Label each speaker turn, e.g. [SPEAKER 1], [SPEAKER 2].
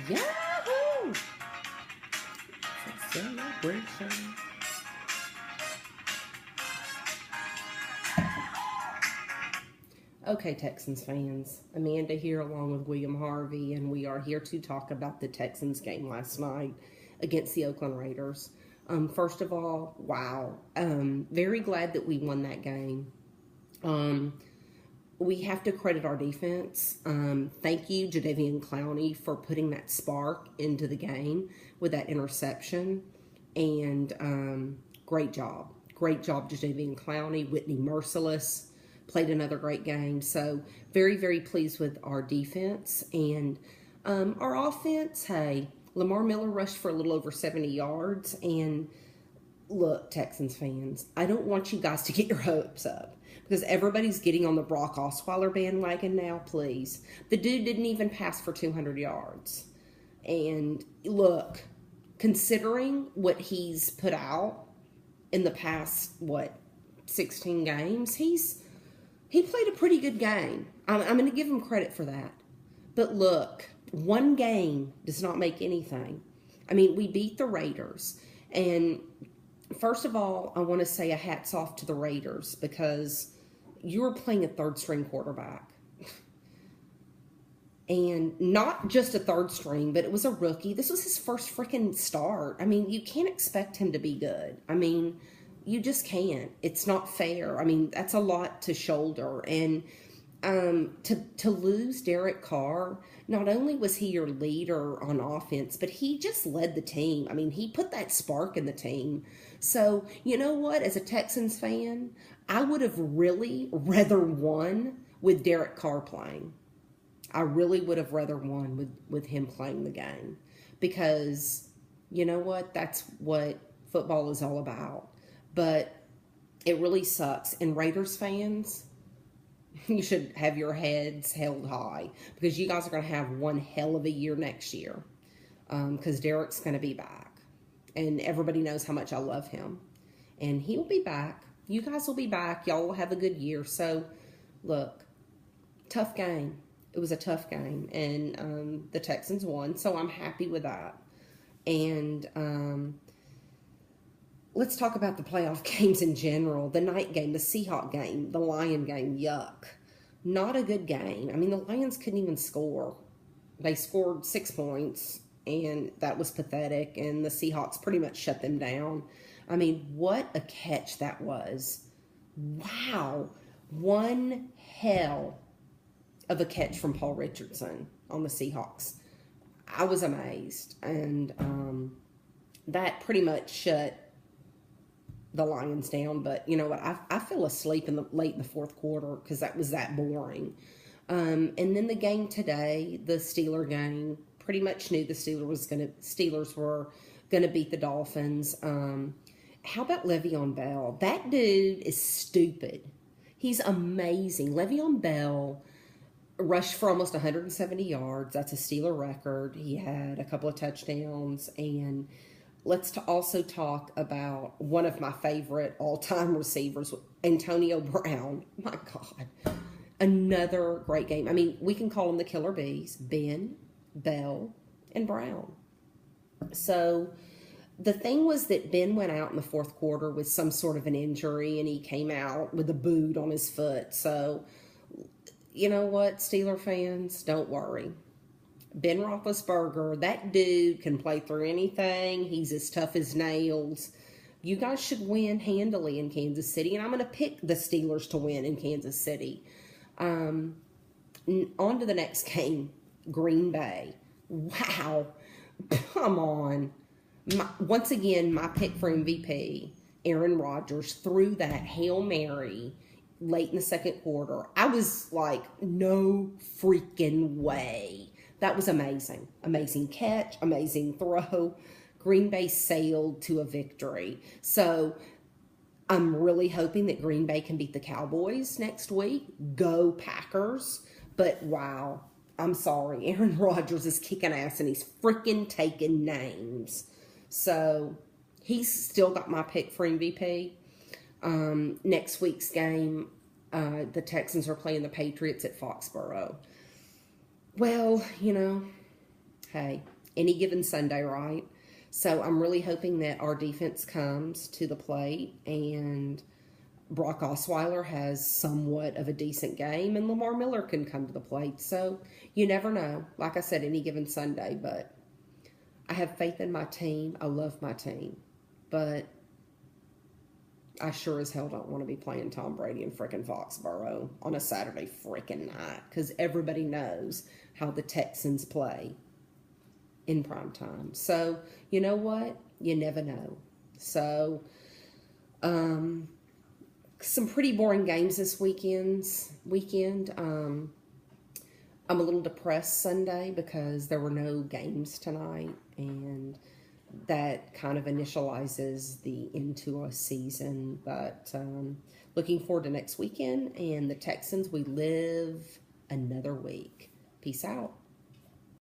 [SPEAKER 1] Yahoo! It's a celebration. Okay, Texans fans. Amanda here along with William Harvey, and we are here to talk about the Texans game last night against the Oakland Raiders. First of all, wow. Very glad that we won that game. Um, we have to credit our defense. Thank you, Jadeveon Clowney, for putting that spark into the game with that interception. And great job. Great job, Jadeveon Clowney. Whitney Merciless played another great game. So very, very pleased with our defense. And our offense, hey, Lamar Miller rushed for a little over 70 yards. And look, Texans fans, I don't want you guys to get your hopes up because everybody's getting on the Brock Osweiler bandwagon now, please. The dude didn't even pass for 200 yards. And look, considering what he's put out in the past, 16 games, he played a pretty good game. I'm going to give him credit for that. But look, one game does not make anything. I mean, we beat the Raiders. And first of all, I want to say a hats off to the Raiders because you were playing a third-string quarterback. And not just a third string, but it was a rookie. This was his first freaking start. I mean, you can't expect him to be good. I mean, you just can't. It's not fair. I mean, that's a lot to shoulder. And to lose Derek Carr, not only was he your leader on offense, but he just led the team. I mean, he put that spark in the team. So, you know what? As a Texans fan, I would have really rather won with Derek Carr playing. I really would have rather won with him playing the game because, you know what? That's what football is all about. But it really sucks. And Raiders fans, you should have your heads held high because you guys are going to have one hell of a year next year because Derek's going to be back. And everybody knows how much I love him. And he will be back. You guys will be back. Y'all will have a good year. So, look, tough game. It was a tough game. And the Texans won. So I'm happy with that. And let's talk about the playoff games in general. The night game, the Seahawks game, the Lion game, yuck. Not a good game. I mean, the Lions couldn't even score. They scored 6 points, and that was pathetic, and the Seahawks pretty much shut them down. I mean, what a catch that was. Wow. One hell of a catch from Paul Richardson on the Seahawks. I was amazed, and that pretty much shut the Lions down. But you know what? I fell asleep late in the fourth quarter because that was that boring. And then the game today, the Steeler game, pretty much knew the Steelers were gonna beat the Dolphins. How about Le'Veon Bell? That dude is stupid. He's amazing. Le'Veon Bell rushed for almost 170 yards. That's a Steeler record. He had a couple of touchdowns. And let's also talk about one of my favorite all-time receivers, Antonio Brown. My God. Another great game. I mean, we can call them the Killer Bees. Ben, Bell, and Brown. So the thing was that Ben went out in the fourth quarter with some sort of an injury, and he came out with a boot on his foot. So, you know what, Steeler fans, don't worry. Ben Roethlisberger, that dude can play through anything. He's as tough as nails. You guys should win handily in Kansas City, and I'm going to pick the Steelers to win in Kansas City. On to the next game, Green Bay. Wow. Come on. Once again, my pick for MVP, Aaron Rodgers, threw that Hail Mary late in the second quarter. I was like, no freaking way. That was amazing. Amazing catch, amazing throw. Green Bay sailed to a victory. So I'm really hoping that Green Bay can beat the Cowboys next week. Go Packers. But wow, I'm sorry. Aaron Rodgers is kicking ass and he's freaking taking names. So he's still got my pick for MVP. Next week's game, the Texans are playing the Patriots at Foxborough. Well, you know, Hey, any given Sunday, right? So I'm really hoping that our defense comes to the plate and Brock Osweiler has somewhat of a decent game and Lamar Miller can come to the plate. So you never know. Like I said, any given Sunday, but I have faith in my team. I love my team. But I sure as hell don't want to be playing Tom Brady in frickin' Foxborough on a Saturday frickin' night because everybody knows how the Texans play in prime time. So, you know what? You never know. So, some pretty boring games this weekend. I'm a little depressed Sunday because there were no games tonight, and that kind of initializes the into a season. But looking forward to next weekend, and the Texans, we live another week. Peace out.